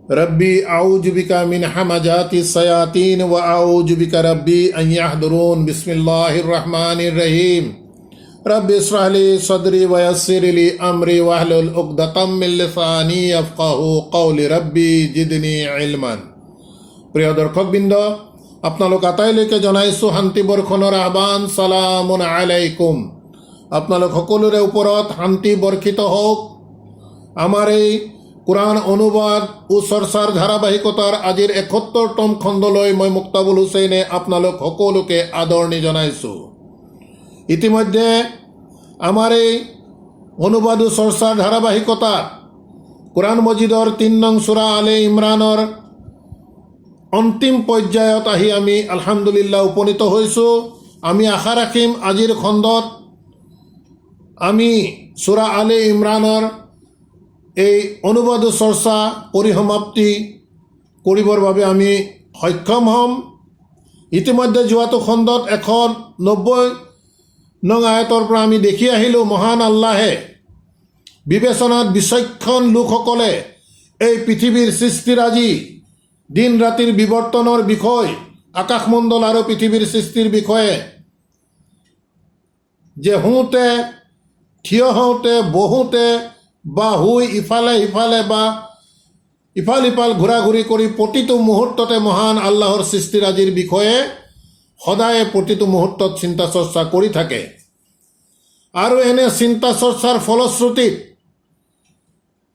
रब्बी आऊज़ु बिका मिन हमाजाति सयातीन व आऊज़ु बिका रब्बी अन यहदुरून बिस्मिल्लाहिर रहमानिर रहीम रब्बि इश्रह ली सदरी व यस्सिर ली अमरी वहलुल उक़दतम मिन लिसानी यफ़क़हू क़ौली रब्बी जिदनी इल्मन। प्रिय दर्शकबृंद, आपनालोक आटाइলৈকে জনাইছো শান্তি বৰ্ষণৰ আহ্বান। সালামুন আলাইকুম। আপোনালোক সকলোৰে ওপৰত শান্তি বৰ্ষিত হওক। আমাৰ এই কোৰআন অনুবাদ ও চৰ্চাৰ ধাৰাবাহিকতাৰ আজিৰ ৭১তম খণ্ডলৈ মই মুক্তাবুল হুছেইনে আপোনালোক সকলোকে আদৰণি জনাইছোঁ। ইতিমধ্যে আমাৰ এই অনুবাদ ও চৰ্চাৰ ধাৰাবাহিকতাত কোৰআন মজিদৰ ৩ নং সূৰা আলে ইমৰানৰ অন্তিম পৰ্যায়ত আহি আমি আলহামদুলিল্লাহ উপনীত হৈছোঁ। আমি আশা ৰাখিম আজিৰ খণ্ডত আমি সূৰা আলে ইমৰানৰ এই অনুবাদ চৰ্চা পৰিসমাপ্তি কৰিবৰ বাবে আমি সক্ষম হ'ম। ইতিমধ্যে যোৱাটো খণ্ডত ১৯০ নং আয়াতৰ পৰা আমি দেখি আহিলোঁ, মহান আল্লাহে বিবেচনাত বিচক্ষণ লোকসকলে এই পৃথিৱীৰ সৃষ্টিৰাজি দিন ৰাতিৰ বিৱৰ্তনৰ বিষয়, আকাশমণ্ডল আৰু পৃথিৱীৰ সৃষ্টিৰ বিষয়ে যে হওঁতে থিয় হওঁতে বহোঁতে বা শুই ইফালে সিফালে বা ইফাল সিফাল ঘূৰা ঘূৰি কৰি প্ৰতিটো মুহূৰ্ততে মহান আল্লাহৰ সৃষ্টিৰাজিৰ বিষয়ে সদায় প্ৰতিটো মুহূৰ্তত চিন্তা চৰ্চা কৰি থাকে। আৰু এনে চিন্তা চৰ্চাৰ ফলশ্ৰুতিত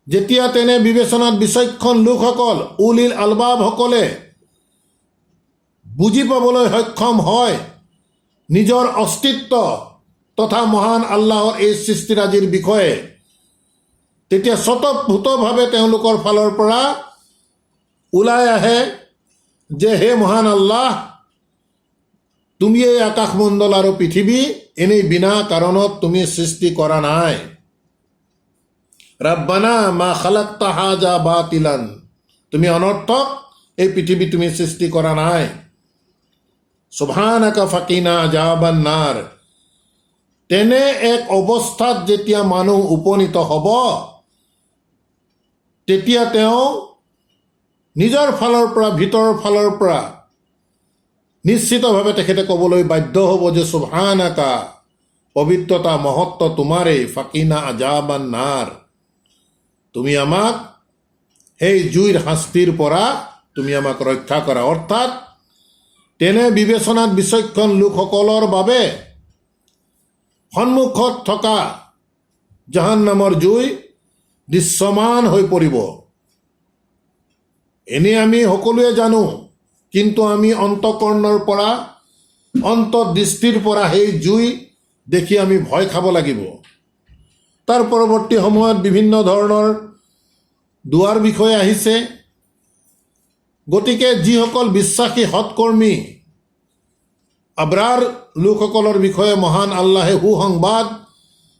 যেতিয়া তেনে বিবেচনাত বিচক্ষণ লোকসকল উলিল আলবাবসকলে বুজি পাবলৈ সক্ষম হয় নিজৰ অস্তিত্ব তথা মহান আল্লাহৰ এই সৃষ্টিৰাজিৰ বিষয়ে, তেতিয়া স্বতঃভূতভাৱে তেওঁলোকৰ ফালৰ পৰা ওলাই আহে যে হে মহান আল্লাহ, তুমি এই আকাশমণ্ডল আৰু পৃথিৱী এনেই বিনা কাৰণত তুমি সৃষ্টি কৰা নাই। ৰাব্বানা মা খালাকতা হাজা বাতিলান, তুমি অনৰ্থক এই পৃথিৱী তুমি সৃষ্টি কৰা নাই। সুবহানাকা ফাকিনা আযাবান নাৰ। তেনে এক অৱস্থাত যেতিয়া মানুহ উপনীত হ'ব, তেতিয়া তেওঁ নিজৰ ফালৰ পৰা ভিতৰৰ ফালৰ পৰা নিশ্চিতভাৱে তেখেতে ক'বলৈ বাধ্য হ'ব যে সুবহানাকা, পবিত্ৰতা মহত্ব তোমাৰেই, ফাকিনা আযাবান নাৰ, তুমি আমাক সেই জুইৰ শাস্তিৰ পৰা তুমি আমাক ৰক্ষা কৰা। অৰ্থাৎ তেনে বিবেচনাত বিচক্ষণ লোকসকলৰ বাবে সন্মুখত থকা জাহান্নামৰ জুই দৃশ্যমান হৈ পৰিব। এনে আমি সকলোৱে জানো, কিন্তু আমি অন্তঃকৰণৰ পৰা অন্তৰ্দৃষ্টিৰ পৰা সেই জুই দেখি আমি ভয় খাব লাগিব। তাৰ পৰৱৰ্তী সময়ত বিভিন্ন ধৰণৰ দুৱাৰ বিষয়ে আহিছে। গতিকে যিসকল বিশ্বাসী সৎকৰ্মী আব্ৰাৰ লোকসকলৰ বিষয়ে মহান আল্লাহে সুসংবাদ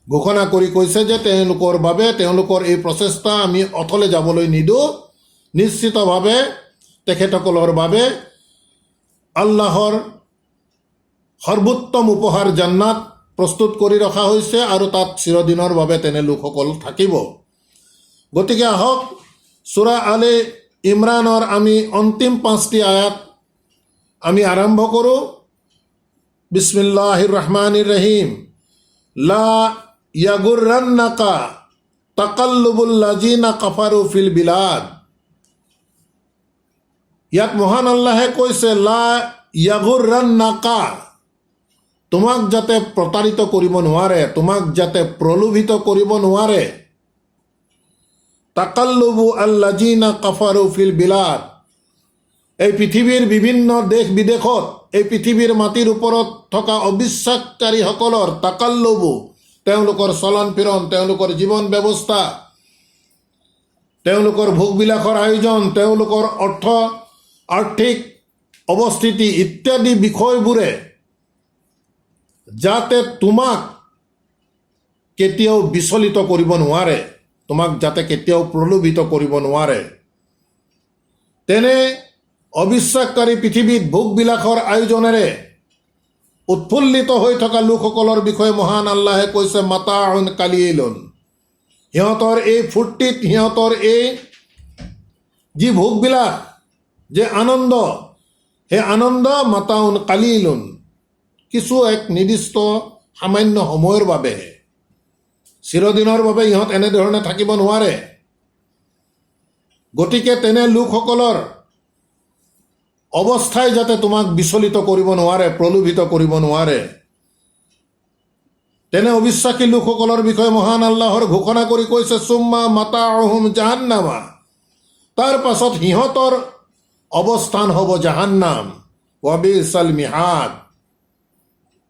ঘোষণা কৰি কৈছে যে তেওঁলোকৰ বাবে তেওঁলোকৰ এই প্ৰচেষ্টা আমি অথলে যাবলৈ নিদিওঁ। নিশ্চিতভাৱে তেখেতসকলৰ বাবে আল্লাহৰ সৰ্বোত্তম উপহাৰ জান্নাত প্ৰস্তুত কৰি ৰখা হৈছে আৰু তাত চিৰদিনৰ বাবে তেনে লোকসকল থাকিব। গতিকে আহক সূৰা আলে ইমৰানৰ আমি অন্তিম 5টি আয়াত আমি আৰম্ভ কৰোঁ। বিসমিল্লাহিৰ রহমানির রহিম। লা ইয়াগুররান্নাকা তাকাল্লুবুল লাযিনা কাফারু ফিল বিলাদ। ইয়াত মহান আল্লাহে কৈছে লা ইয়াগুররান্নাকা, তোমাক যাতে প্ৰতাৰিত কৰিব নোৱাৰে, তোমাক যাতে প্ৰলোভিত কৰিব নোৱাৰে। তাকাল্লুবু আল্লাযিনা কাফাৰু ফিল বিলাদ, এই পৃথিৱীৰ বিভিন্ন দেশ বিদেশত এই পৃথিৱীৰ মাটিৰ ওপৰত থকা অবিশ্বাসকাৰীসকলৰ তাকাল্লুবু, তেওঁলোকৰ চলন ফিৰণ, তেওঁলোকৰ জীৱন ব্যৱস্থা, তেওঁলোকৰ ভোগবিলাসৰ আয়োজন, তেওঁলোকৰ আৰ্থিক অৱস্থিতি ইত্যাদি বিষয়বোৰে যাতে তোমাক কেতিয়াও বিচলিত কৰিব নোৱাৰে, তোমাক যাতে কেতিয়াও প্ৰলোভিত কৰিব নোৱাৰে। তেনে অবিশ্বাসকাৰী পৃথিৱীত ভোগবিলাসৰ আয়োজনেৰে উৎফুল্লিত হৈ থকা লোকসকলৰ বিষয়ে মহান আল্লাহে কৈছে মাতাউন কালিলুন, সিহঁতৰ এই ফূৰ্তিত, সিহঁতৰ এই যি ভোগবিলাক, যে আনন্দ, সেই আনন্দ মাতাউন কালিলুন, কিছু এক নিৰ্দিষ্ট সামান্য সময়ৰ বাবেহে। চিৰদিনৰ বাবে ইহঁত এনেধৰণে থাকিব নোৱাৰে। গতিকে তেনে লোকসকলৰ অৱস্থাই যাতে তোমাক বিচলিত কৰিব নোৱাৰে, প্ৰলোভিত কৰিব নোৱাৰে। তেনে অবিশ্বাসী লোকসকলৰ বিষয়ে মহান আল্লাহৰ ঘোষণা কৰি কৈছে, চুম্মা মাতাউহুম জাহান্নামা, তাৰ পাছত সিহঁতৰ অৱস্থান হ'ব জাহান্নাম, ওয়াবিসাল মিহাদ,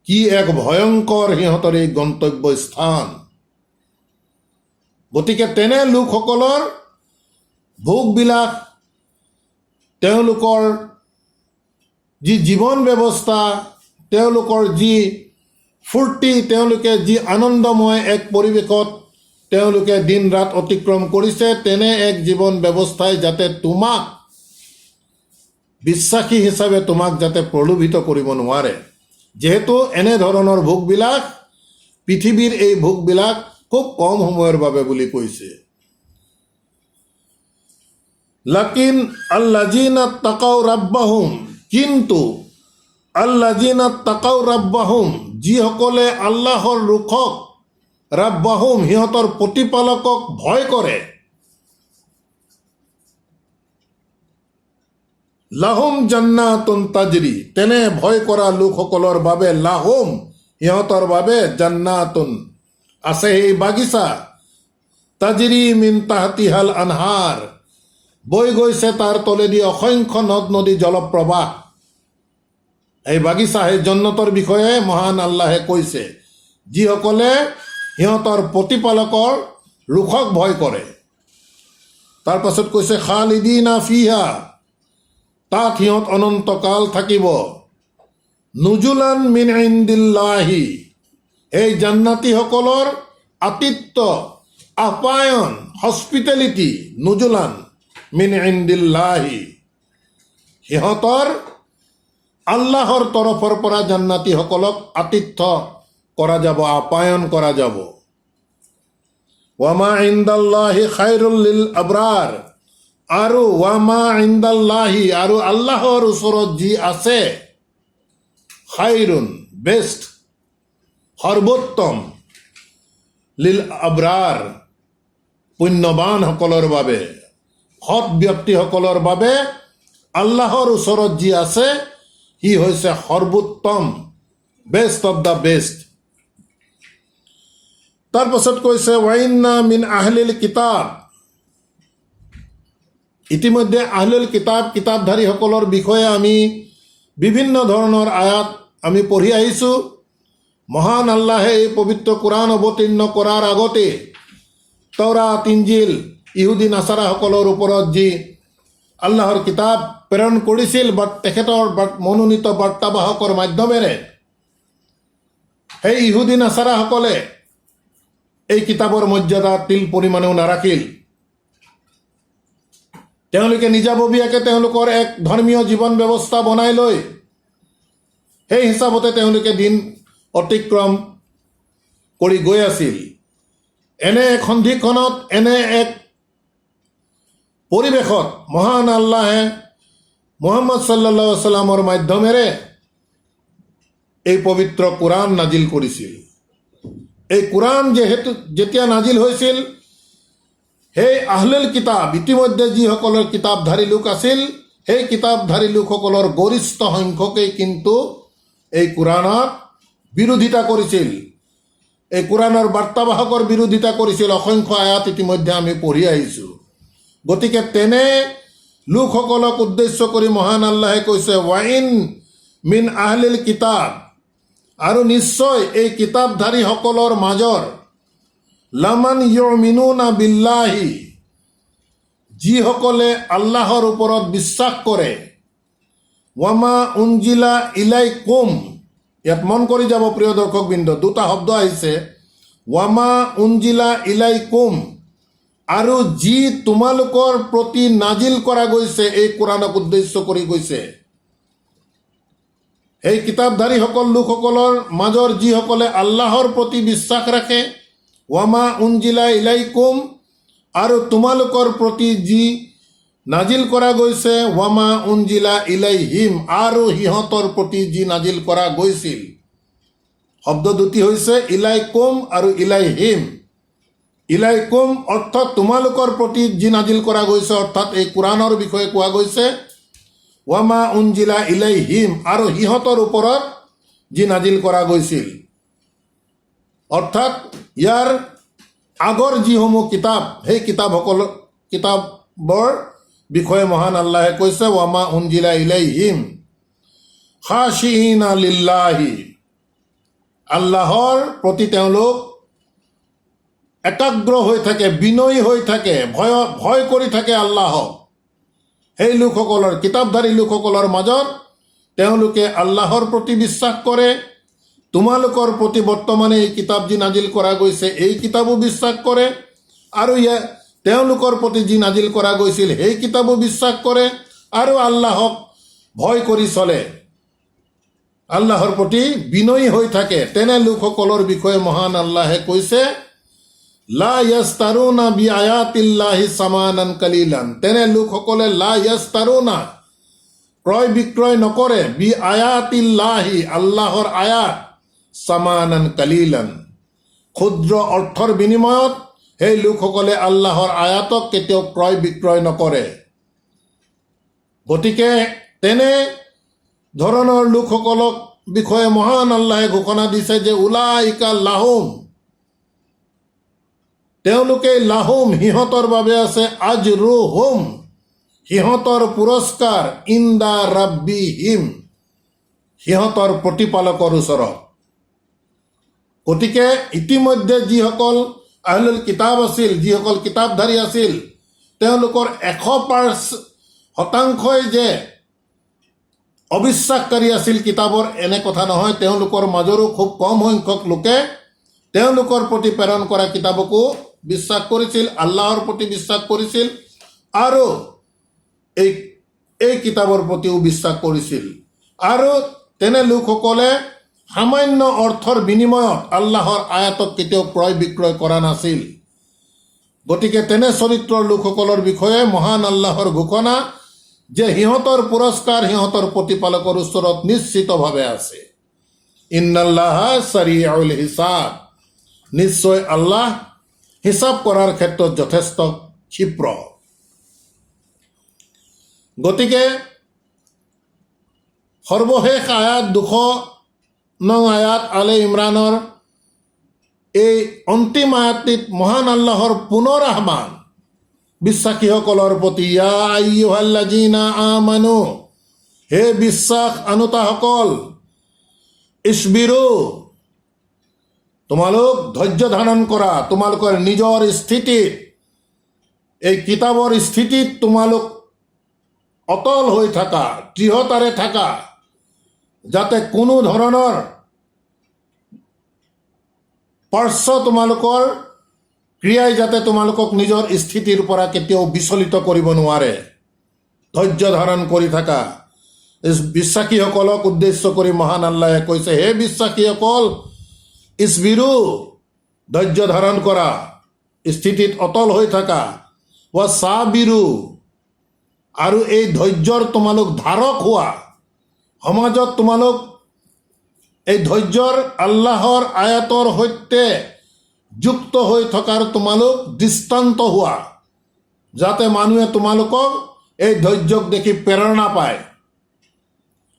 কি এক ভয়ংকৰ সিহঁতৰ এই গন্তব্য স্থান। গতিকে তেনে লোকসকলৰ ভোগবিলাক, তেওঁলোকৰ যি জীৱন ব্যৱস্থা, তেওঁলোকৰ যি ফূৰ্তি, তেওঁলোকে যি আনন্দময় এক পৰিৱেশত তেওঁলোকে দিন ৰাত অতিক্ৰম কৰিছে, তেনে এক জীৱন ব্যৱস্থাই যাতে তোমাক বিশ্বাসী হিচাপে তোমাক যাতে প্ৰলোভিত কৰিব নোৱাৰে। যিহেতু এনেধৰণৰ ভোগবিলাক, পৃথিৱীৰ এই ভোগবিলাক খুব কম সময়ৰ বাবে বুলি কৈছে। লাকিন আল্লাযিনা তাকাউ ৰাব্বাহুম, কিন্তু আল্লাযিনা তাকাউ ৰাব্বাহুম, যিসকলে আল্লাহৰ ৰুখক, ৰাব্বাহুম, সিহঁতৰ প্ৰতিপালকক ভয় কৰে, লাহুম জান্নাতুন তাজৰি, তেনে ভয় কৰা লোকসকলৰ বাবে লাহুম, সিহঁতৰ বাবে জান্নাতুন, আছে এই বাগিচা, তাজৰি মিন তাহতিহাল আনহাৰ, বৈ গৈছে তাৰ তলেদি অসংখ্য নদ নদী জলপ্ৰবাহ। এই বাগিচা, সেই জন্নতৰ বিষয়ে মহান আল্লাহে কৈছে, যিসকলে সিহঁতৰ প্ৰতিপালকৰ ৰুখক ভয় কৰে। তাৰ পাছত কৈছে খালিদিনা ফিহা, তাত সিহঁত অনন্তকাল থাকিব। নুজুলান মিন ইন্দিল্লাহি, এই জান্নাতীসকলৰ আতিথ্য, আপ্যায়ন, হস্পিটেলিটি, নুজুলান মিন ইন্দিল্লাহি, সিহঁতৰ আল্লাহৰ তৰফৰ পৰা জান্নাতীসকলক আতিথ্য কৰা যাব, আপ্যায়ন কৰা যাব। ওয়ামা ইনদাল্লাহি খায়ৰুল লিল আবৰাৰ, আৰু ওয়ামা ইনদাল্লাহি, আৰু আল্লাহৰ ওচৰত যি আছে, খায়ৰুন, বেষ্ট, সৰ্বোত্তম, লিল আবৰাৰ, পুণ্যৱানসকলৰ বাবে, সৎ ব্যক্তিসকলৰ বাবে আল্লাহৰ ওচৰত যি আছে, সি হৈছে সৰ্বোত্তম, বেষ্ট অফ দ্য বেষ্ট। তাৰপাছত কৈছে ওয়াইন্না মিন আহলিল কিতাব, ইতিমধ্যে আহলুল কিতাব, কিতাপধাৰীসকলৰ বিষয়ে আমি বিভিন্ন ধৰণৰ আয়াত আমি পঢ়ি আহিছোঁ। মহান আল্লাহে এই পবিত্ৰ কোৰাণ অৱতীৰ্ণ কৰাৰ আগতে তৌৰাত, ইঞ্জিল, ইহুদী নাছাৰাসকলৰ ওপৰত যি আল্লাহৰ কিতাপ প্ৰেৰণ কৰিছিল, তেখেতৰ মনোনীত বাৰ্তাবাহকৰ মাধ্যমেৰে, সেই ইহুদী নাছাৰাসকলে এই কিতাপৰ মৰ্যাদা তিল পৰিমাণেও নাৰাখিল। তেওঁলোকে নিজাববীয়াকৈ তেওঁলোকৰ এক ধৰ্মীয় জীৱন ব্যৱস্থা বনাই লৈ সেই হিচাপতে তেওঁলোকে দিন অতিক্ৰম কৰি গৈ আছিল। এনে এক সন্ধিক্ষণত, এনে এক পৰিৱেশত মহান আল্লাহে মুহাম্মদ সাল্লাল্লাহু আলাইহি ওয়াসাল্লামৰ মাধ্যমেৰে এই পবিত্ৰ কোৰাণ নাজিল কৰিছিল। এই কোৰাণ যেতিয়া নাজিল হৈছিল, সেই আহলুল কিতাব, ইতিমধ্যে যিসকলৰ কিতাপধাৰী লোক আছিল, সেই কিতাপধাৰী লোকসকলৰ গৰিষ্ঠ সংখ্যকেই কিন্তু এই কোৰাণক বিৰোধিতা কৰিছিল, এই কোৰাণৰ বাৰ্তাবাহকৰ বিৰোধিতা কৰিছিল। অসংখ্য আয়াত ইতিমধ্যে আমি পঢ়ি আহিছোঁ। গতিকে তেনে লোকসকলক উদ্দেশ্য কৰি মহান আল্লাহে কৈছে ওয়াইন মিন আহলিল কিতাব, আৰু নিশ্চয় এই কিতাপধাৰীসকলৰ মাজৰ লামান ইউমিনুনা বিল্লাহি, যিসকলে আল্লাহৰ ওপৰত বিশ্বাস কৰে, ওয়ামা উনজিলা ইলাইকুম, ইয়াত মন কৰি যাব প্ৰিয় দৰ্শকবৃন্দ, দুটা শব্দ আহিছে, ওয়ামা উনজিলা ইলাইকুম, আৰু যি তোমালোকৰ প্ৰতি নাজিল কৰা গৈছে, এই কোৰাণক উদ্দেশ্য কৰি গৈছে। এই কিতাপধাৰীসকল লোকসকলৰ মাজৰ যিসকলে আল্লাহৰ প্ৰতি বিশ্বাস ৰাখে, ওয়ামা উনজিলা ইলাইকুম, আৰু তোমালোকৰ প্ৰতি যি নাজিল কৰা গৈছে ৱামা উনজিলা ইলাইহিম, আৰু সিহঁতৰ প্ৰতি যি নাজিল কৰা গৈছিল। শব্দ দুটি হৈছে ইলাইকুম আৰু ইলাইহিম। ইলাইকুম অৰ্থাৎ তোমালোকৰ প্ৰতি যি নাজিল কৰা গৈছে, অৰ্থাৎ এই কোৰাণৰ বিষয়ে কোৱা গৈছে। ৱামা উনজিলা ইলাইহিম, আৰু সিহঁতৰ ওপৰত যি নাজিল কৰা গৈছিল, অৰ্থাৎ ইয়াৰ আগৰ যিসমূহ কিতাপ, সেই কিতাপৰ বিষয়ে মহান আল্লাহে কৈছে ৱামা উনজিলা ইলাইহিম খাশিঈনা লিল্লাহি, আল্লাহৰ প্ৰতি তেওঁলোক একাগ্ৰ হৈ থাকে, বিনয়ী হৈ থাকে, ভয় কৰি থাকে আল্লাহক। সেই লোকসকলৰ, কিতাপধাৰী লোকসকলৰ মাজত তেওঁলোকে আল্লাহৰ প্ৰতি বিশ্বাস কৰে। তোমালোকৰ প্ৰতি বৰ্তমানে এই কিতাপ যি নাজিল কৰা গৈছে, এই কিতাপো বিশ্বাস কৰে, আৰু তেওঁলোকৰ প্ৰতি যি নাজিল কৰা গৈছিল সেই কিতাপো বিশ্বাস কৰে, আৰু আল্লাহক ভয় কৰি চলে, আল্লাহৰ প্ৰতি বিনয়ী হৈ থাকে। তেনে লোকসকলৰ বিষয়ে মহান আল্লাহে কৈছে লা ইয়াস্তাৰুনা বি আয়াতিল্লাহি সামানান কালিলান, তেনে লোকসকলে লা ইয়াস্তাৰুনা ক্ৰয় বিক্ৰয় নকৰে, বি আয়াতিল্লাহি আল্লাহৰ আয়াত, সামানান কালিলান ক্ষুদ্ৰ অৰ্থৰ বিনিময়ত সেই লোকসকলে আল্লাহৰ আয়াতক কেতিয়াও ক্ৰয় বিক্ৰয় নকৰে। গতিকে তেনে ধৰণৰ লোকসকলক বিষয়ে মহান আল্লাহে ঘোষণা দিছে যে উলাইকা লাহুম, তেওঁলোকে লাহুম সিহঁতৰ বাবে আছে আজৰুহুম, সিহঁতৰ পুৰস্কাৰ, ইন্দা ৰাব্বিহিম সিহঁতৰ প্ৰতিপালকৰ ওচৰত। গতিকে ইতিমধ্যে যিসকল আহলুল কিতাব আছিল, যিসকল কিতাপধাৰী আছিল, তেওঁলোকৰ 100% যে অবিশ্বাসকাৰী আছিল কিতাপৰ, এনে কথা নহয়। তেওঁলোকৰ মাজৰো খুব কম সংখ্যক লোকে তেওঁলোকৰ প্ৰতি প্ৰেৰণ কৰা কিতাপকো বিশ্বাস কৰিছিল, আল্লাহৰ প্ৰতি বিশ্বাস কৰিছিল, আৰু এই কিতাপৰ প্ৰতিও বিশ্বাস কৰিছিল। আৰু তেনে লোকসকলে সামান্য অৰ্থৰ বিনিময়ত আল্লাহৰ আয়াতক কেতিয়াও ক্ৰয় বিক্ৰয় কৰা নাছিল। গতিকে তেনে চৰিত্ৰৰ লোকসকলৰ বিষয়ে মহান আল্লাহৰ ঘোষণা যে সিহঁতৰ পুৰস্কাৰ সিহঁতৰ প্ৰতিপালকৰ ওচৰত নিশ্চিতভাৱে আছে। ইন্নাল্লাহা সাৰিউল হিসাব, নিশ্চয় আল্লাহ হিচাপ কৰাৰ ক্ষেত্ৰত যথেষ্ট ক্ষিপ্ৰ। গতিকে সৰ্বশেষ আয়াত 209 আয়াত আলে ইমৰানৰ এই অন্তিম আয়াতটিত মহান আল্লাহৰ পুনৰ আহ্বান বিশ্বাসীসকলৰ প্ৰতি, ইয়া আইয়ুহাল্লাযীনা আমানু, হে বিশ্বাস আনুতাসকল, ইছবিৰু, তোমালোক ধৈৰ্য ধাৰণ কৰা, তোমালোকৰ নিজৰ স্থিতিত, এই কিতাপৰ স্থিতিত তোমালোক অটল হৈ থাকা, দৃঢ়তাৰে থাকা, যাতে কোনো ধৰণৰ পাৰ্শ্ব তোমালোকৰ ক্ৰিয়াই যাতে তোমালোকক নিজৰ স্থিতিৰ পৰা কেতিয়াও বিচলিত কৰিব নোৱাৰে। ধৈৰ্য ধাৰণ কৰি থাকা। বিশ্বাসীসকলক উদ্দেশ্য কৰি মহান আল্লাহে কৈছে, হে বিশ্বাসীসকল, ইছবিৰু, ধৈৰ্য ধাৰণ কৰা, স্থিতিত অটল হৈ থাকা, ৱা সাবিৰু, আৰু এই ধৈৰ্যৰ তোমালোক ধাৰক হোৱা। সমাজত তোমালোক এই ধৈৰ্যৰ আল্লাহৰ আয়াতৰ সৈতে যুক্ত হৈ থকাৰ তোমালোক দৃষ্টান্ত হোৱা, যাতে মানুহে তোমালোকক এই ধৈৰ্যক দেখি প্ৰেৰণা পায়।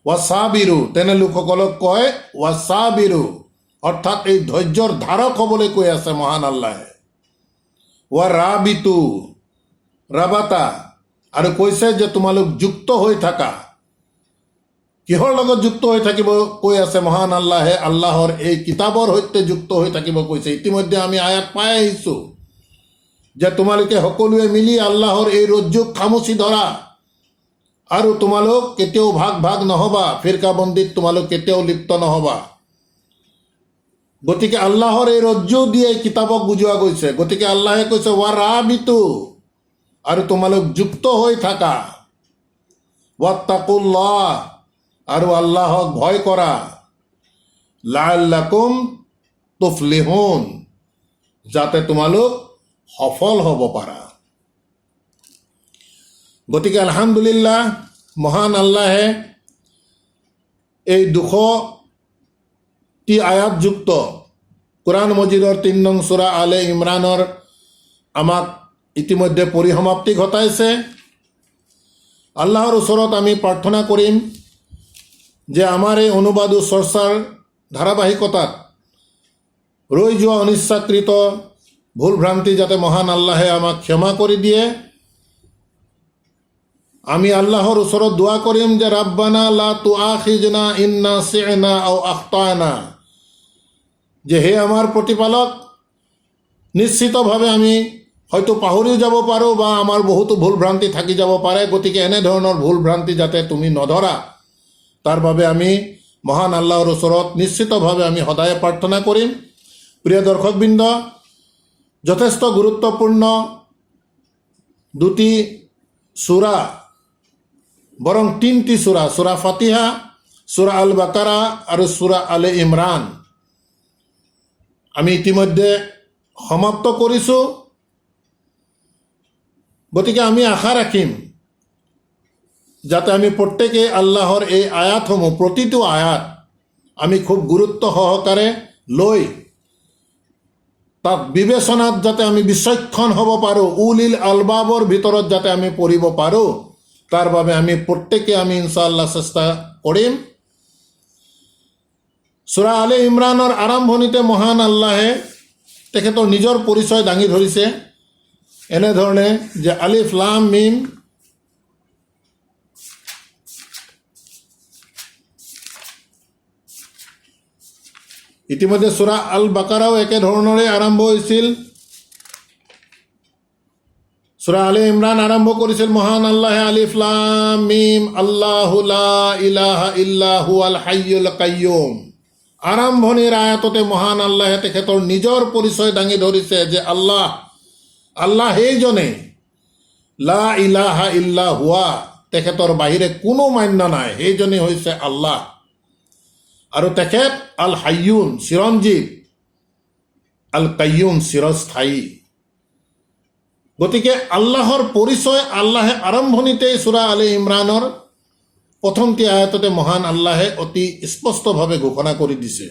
ৱাসাবিৰু, তেনে লোকসকলক কয় ৱাসাবিৰু, অৰ্থাৎ এই ধৈৰ্যৰ ধাৰক হ'বলৈ কৈ আছে মহান আল্লাহে। ৱা ৰাবিতু, ৰাবাতা, আৰু কৈছে যে তোমালোক যুক্ত হৈ থাকা। কিহৰ লগত যুক্ত হৈ থাকিব কৈ আছে মহান আল্লাহে? আল্লাহৰ এই কিতাপৰ সৈতে যুক্ত হৈ থাকিব কৈছে। ইতিমধ্যে আমি আয়াত পাই আহিছোঁ যে তোমালোকে সকলোৱে মিলি আল্লাহৰ এই ৰজ্জুক খামুচি ধৰা, আৰু তোমালোক কেতিয়াও ভাগ ভাগ নহবা, ফিৰকাবন্দীত তোমালোক কেতিয়াও লিপ্ত নহবা। গতিকে আল্লাহৰ এই ৰজ্জু দিয়ে কিতাপক বুজোৱা গৈছে। গতিকে আল্লাহে কৈছে ৱা ৰাবিতু, আৰু তোমালোক যুক্ত হৈ থাকা। ৱাত্তাকুল্লাহ, আৰু আল্লাহক ভয় কৰা। লাআল্লাকুম তুফলিহুন, যাতে তোমালোক সফল হ'ব পাৰা। গতিকে আলহামদুলিল্লাহ, মহান আল্লাহে এই 200টি আয়াতযুক্ত কোৰআন মজিদৰ 3 নং সূৰা আলে ইমৰানৰ আমাক ইতিমধ্যে পৰিসমাপ্তি ঘটাইছে। আল্লাহৰ ওচৰত আমি প্ৰাৰ্থনা কৰিম যে আমাৰ এই অনুবাদ ও চৰ্চাৰ ধাৰাবাহিকতাত ৰৈ যোৱা অনিচ্ছাকৃত ভুল ভ্ৰান্তি যাতে মহান আল্লাহে আমাক ক্ষমা কৰি দিয়ে। আমি আল্লাহৰ ওচৰত দোয়া কৰিম যে ৰাব্বানা লা তুআখিজনা ইন নাসিনা আও আখতানা, যে হে আমাৰ প্ৰতিপালক, নিশ্চিতভাৱে আমি হয়তো পাহৰিও যাব পাৰোঁ বা আমাৰ বহুতো ভুল ভ্ৰান্তি থাকি যাব পাৰে। গতিকে এনেধৰণৰ ভুল ভ্ৰান্তি যাতে তুমি নধৰা, তাৰ বাবে আমি মহান আল্লাহৰ ওচৰত নিশ্চিতভাৱে আমি সদায় প্ৰাৰ্থনা কৰিম। প্ৰিয় দৰ্শকবৃন্দ, যথেষ্ট গুৰুত্বপূৰ্ণ 2টি সূৰা, বৰং 3টি সূৰা, সূৰা ফাতিহা, সূৰা আল বাকাৰা আৰু সূৰা আলে ইমৰান আমি ইতিমধ্যে সমাপ্ত কৰিছোঁ। গতিকে আমি আশা ৰাখিম যাতে আমি প্ৰত্যেকে আল্লাহৰ এই আয়াতসমূহ, প্ৰতিটো আয়াত আমি খুব গুৰুত্ব সহকাৰে লৈ তাক বিবেচনাত যাতে আমি বিচক্ষণ হ'ব পাৰোঁ, উলিল আলবাবৰ ভিতৰত যাতে আমি পঢ়িব পাৰোঁ, তাৰ বাবে আমি প্ৰত্যেকে আমি ইনশাআল্লাহ চেষ্টা কৰিম। সূৰা আলে ইমৰানৰ আৰম্ভণিতে মহান আল্লাহে তেখেতৰ নিজৰ পৰিচয় দাঙি ধৰিছে এনেধৰণে যে আলিফ লাম মিম, ইতিমধ্যে সূৰা আল বাকাৰাও একেধৰণৰে আৰম্ভ হৈছিল। সূৰা আলে ইমৰান আৰম্ভ কৰিছিল মহান আল্লাহে আলিফ লাম মিম আল্লাহু লা ইলাহা ইল্লা হুয়াল হাইয়ুল কাইয়ুম। আৰম্ভণিৰ আয়াততে মহান আল্লাহে তেখেতৰ নিজৰ পৰিচয় দাঙি ধৰিছে যে আল্লাহ, আল্লাহ সেইজনে, লা ইলাহা ইল্লা হুয়া, তেখেতৰ বাহিৰে কোনো মান্য নাই, সেইজনে হৈছে আল্লাহ। আৰু তেখেত আল হাইয়ুন, চিৰঞ্জীৱ, আল কাইয়ুম, চিৰস্থায়ী। গতিকে আল্লাহৰ পৰিচয় আল্লাহে আৰম্ভণিতেই সূৰা আলে ইমৰানৰ প্ৰথমটি আয়াততে মহান আল্লাহে অতি স্পষ্টভাৱে ঘোষণা কৰি দিছে।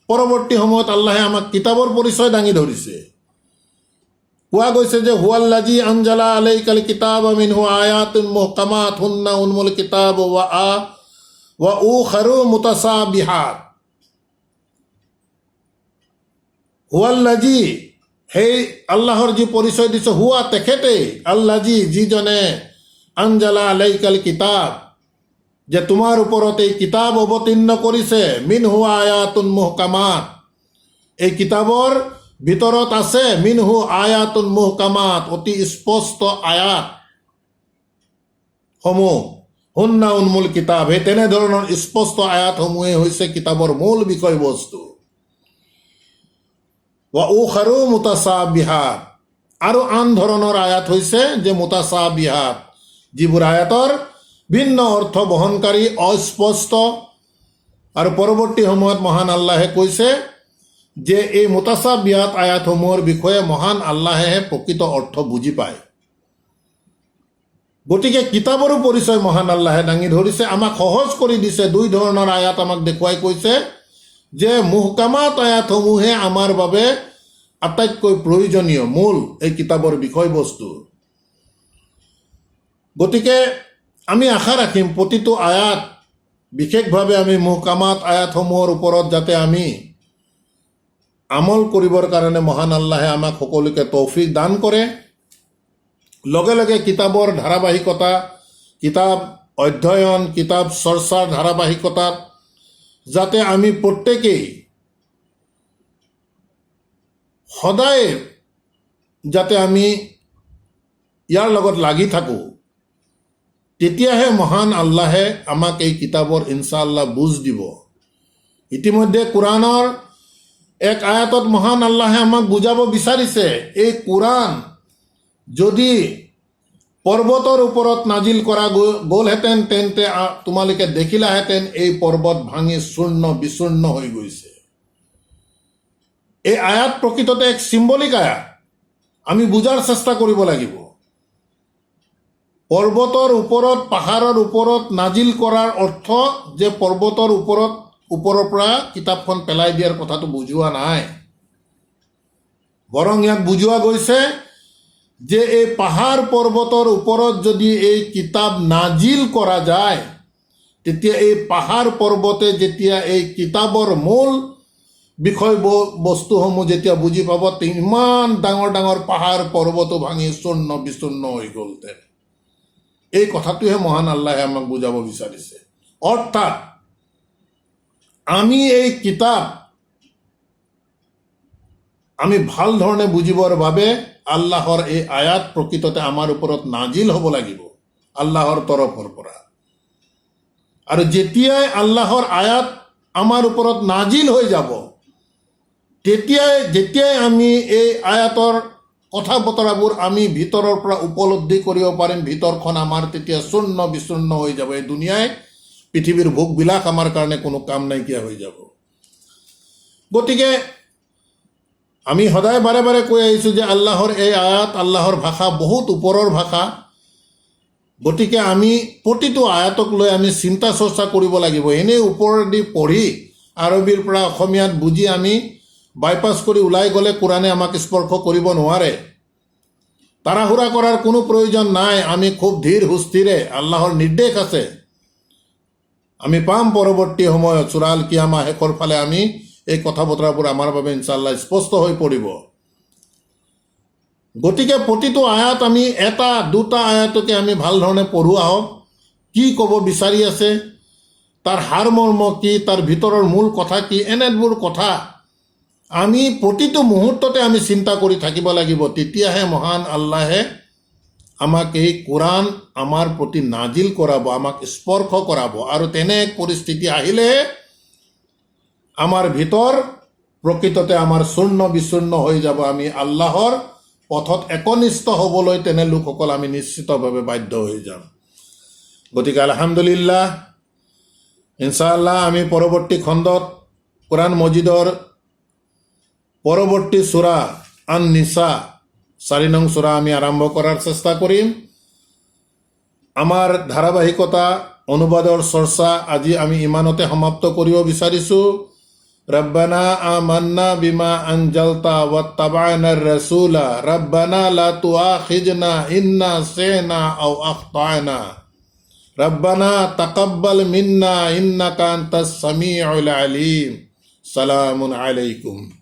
পৰৱৰ্তী সময়ত আল্লাহে আমাক কিতাবৰ পৰিচয় দাঙি ধৰিছে। কোৱা গৈছে যে হুৱাল্লাযী আনজালা আলাইকাল কিতাবা মিনহু আয়াতুন মুহকামাত হুন্না উম্মুল কিতাব ওয়া উখারু মুতাসাবিহাত। হুৱাল্লাযী, সেই আল্লাহৰ যি পৰিচয় দিছে, হুৱা তেখেতে, আল্লাযী যিজনে, আনজালা আলাইকাল কিতাব, যে তোমাৰ ওপৰত এই কিতাব অৱতীৰ্ণ কৰিছে, মিনহু আয়াতুন মুহকামাত, এই কিতাবৰ ভিতৰত আছে মিনহু আয়াতুন মুহকামাত, অতি স্পষ্ট আয়াত সমূহ, হুন্না উন্মুল কিতাব, সেই তেনেধৰণৰ স্পষ্ট আয়াতসমূহে হৈছে কিতাবৰ মূল বিষয়বস্তু। ওয়া উখাৰু মুতাসাবিহাত, আৰু আন ধৰণৰ আয়াত হৈছে যে মুতাসাবিহাত, যিবোৰ আয়াতৰ ভিন্ন অৰ্থ বহনকাৰী, অস্পষ্ট। আৰু পৰৱৰ্তী সময়ত মহান আল্লাহে কৈছে যে এই মুতাসাবিহাত আয়াতসমূহৰ বিষয়ে মহান আল্লাহেহে প্ৰকৃত অৰ্থ বুজি পায়। গতিকে কিতাবৰো পৰিচয় মহান আল্লাহে দাঙি ধৰিছে, আমাক সহজ কৰি দিছে। 2 ধৰণৰ আয়াত আমাক দেখুৱাই কৈছে যে মুহকামাত আয়াতসমূহে আমাৰ বাবে আটাইতকৈ প্ৰয়োজনীয় মূল এই কিতাবৰ বিষয়বস্তু। গতিকে আমি আশা ৰাখিম প্ৰতিটো আয়াত, বিশেষভাৱে আমি মুহকামাত আয়াতসমূহৰ ওপৰত যাতে আমি আমল কৰিবৰ কাৰণে মহান আল্লাহে আমাক সকলোকে তৌফিক দান কৰে। লগে লগে কিতাবৰ ধাৰাবাহিকতা, কিতাপ অধ্যয়ন, কিতাপ চৰ্চাৰ ধাৰাবাহিকতাত যাতে আমি প্ৰত্যেকেই সদায় যাতে আমি ইয়াৰ লগত লাগি থাকোঁ, তেতিয়াহে মহান আল্লাহে আমাক এই কিতাবৰ ইনশাআল্লাহ বুজ দিব। ইতিমধ্যে কোৰআনৰ এক আয়াতত মহান আল্লাহে আমাক বুজাব বিচাৰিছে, এই কোৰআন যদি পৰ্বতৰ ওপৰত নাজিল কৰা গ'লহেঁতেন তেন্তে তোমালোকে দেখিলাহেঁতেন এই পৰ্বত ভাঙি চূৰ্ণ বিচূৰ্ণ হৈ গৈছে। এই আয়াত প্ৰকৃততে এক চিম্বলিক আয়াত, আমি বুজাৰ চেষ্টা কৰিব লাগিব। পৰ্বতৰ ওপৰত পাহাৰৰ ওপৰত নাজিল কৰাৰ অৰ্থ যে পৰ্বতৰ ওপৰৰ পৰা কিতাপখন পেলাই দিয়াৰ কথাটো বুজোৱা নাই, বৰং ইয়াক বুজোৱা গৈছে যে এই পাহাৰ পৰ্বতৰ ওপৰত যদি এই কিতাপ নাজিল কৰা যায়, তেতিয়া এই পাহাৰ পৰ্বতে যেতিয়া এই কিতাপৰ মূল বিষয়বস্তুসমূহ যেতিয়া বুজি পাব, ইমান ডাঙৰ ডাঙৰ পাহাৰ পৰ্বতো ভাঙি চূৰ্ণ বিচূৰ্ণ হৈ গ'ল। এই কথাটোহে মহান আল্লাহে আমাক বুজাব বিচাৰিছে। অৰ্থাৎ আমি এই কিতাপ আমি ভাল ধৰণে বুজিবৰ বাবে আল্লাহৰ এই আয়াত প্ৰকৃততে আমাৰ ওপৰত নাজিল হ'ব লাগিব আল্লাহৰ তৰফৰ পৰা। আৰু যেতিয়াই আল্লাহৰ আয়াত আমাৰ ওপৰত নাজিল হৈ যাব, যেতিয়াই আমি এই আয়াতৰ কথা বতৰাবোৰ আমি ভিতৰৰ পৰা উপলব্ধি কৰিব পাৰিম, ভিতৰখন আমাৰ তেতিয়া চূৰ্ণ বিচূৰ্ণ হৈ যাব। এই দুনিয়াই পৃথিৱীৰ ভোগবিলাক আমাৰ কাৰণে কোনো কাম নাইকিয়া হৈ যাব। গতিকে আমি সদায় বাৰে বাৰে কৈ আহিছোঁ যে আল্লাহৰ এই আয়াত, আল্লাহৰ ভাষা বহুত ওপৰৰ ভাষা। গতিকে আমি প্ৰতিটো আয়াতক লৈ আমি চিন্তা চৰ্চা কৰিব লাগিব। এনেই ওপৰেদি পঢ়ি আৰবীৰ পৰা অসমীয়াত বুজি আমি বাইপাছ কৰি ওলাই গ'লে কোৰাণে আমাক স্পৰ্শ কৰিব নোৱাৰে। তাড়াহুৰা কৰাৰ কোনো প্ৰয়োজন নাই। আমি খুব ধীৰ সুস্থিৰে, আল্লাহৰ নিৰ্দেশ আছে, আমি পাম পৰৱৰ্তী সময়ত সূৰা আল কিয়ামা শেষৰ ফালে আমি এই কথা বতৰাবোৰ আমাৰ বাবে ইনশাআল্লাহ স্পষ্ট হৈ পৰিব। গতিকে প্ৰতিটো আয়াত আমি এটা দুটা আয়াতকে আমি ভাল ধৰণে পঢ়োৱা হওক, কি ক'ব বিচাৰি আছে, তাৰ সাৰমৰ্ম কি, তাৰ ভিতৰৰ মূল কথা কি, এনেবোৰ কথা আমি প্ৰতিটো মুহূৰ্ততে আমি চিন্তা কৰি থাকিব লাগিব। তেতিয়াহে মহান আল্লাহে আমাক এই কোৰাণ আমাৰ প্ৰতি নাজিল কৰাব, আমাক স্পৰ্শ কৰাব। আৰু তেনে পৰিস্থিতি আহিলে আমাৰ ভিতৰ প্ৰকৃততে আমাৰ চূৰ্ণ বিচূৰ্ণ হৈ যাব। আমি আল্লাহৰ পথত একনিষ্ঠ হ'বলৈ তেনে লোকসকল আমি নিশ্চিতভাৱে বাধ্য হৈ যাম। গতিকে আলহামদুলিল্লাহ, ইনশাআল্লাহ আমি পৰৱৰ্তী খণ্ডত কোৰাণ মজিদৰ পৰৱৰ্তী সূৰা আন নিসা 4 নং সূৰা আমি আৰম্ভ কৰাৰ চেষ্টা কৰিম। আমাৰ ধাৰাবাহিকতা অনুবাদৰ চৰ্চা আজি আমি ইমানতে সমাপ্ত কৰিব বিচাৰিছোঁ। ৰব্বানা আমান্না বিমা আনজালতা ওয়াত্তাবা'নাৰ ৰাসূলা ৰব্বানা লা তুআখিজনা ইন্না নাসিনা আও আখতা'না ৰব্বানা তাকাব্বাল মিন্না ইন্নাকা আনতাস সামিউল আলিম। সালামুন আলাইকুম।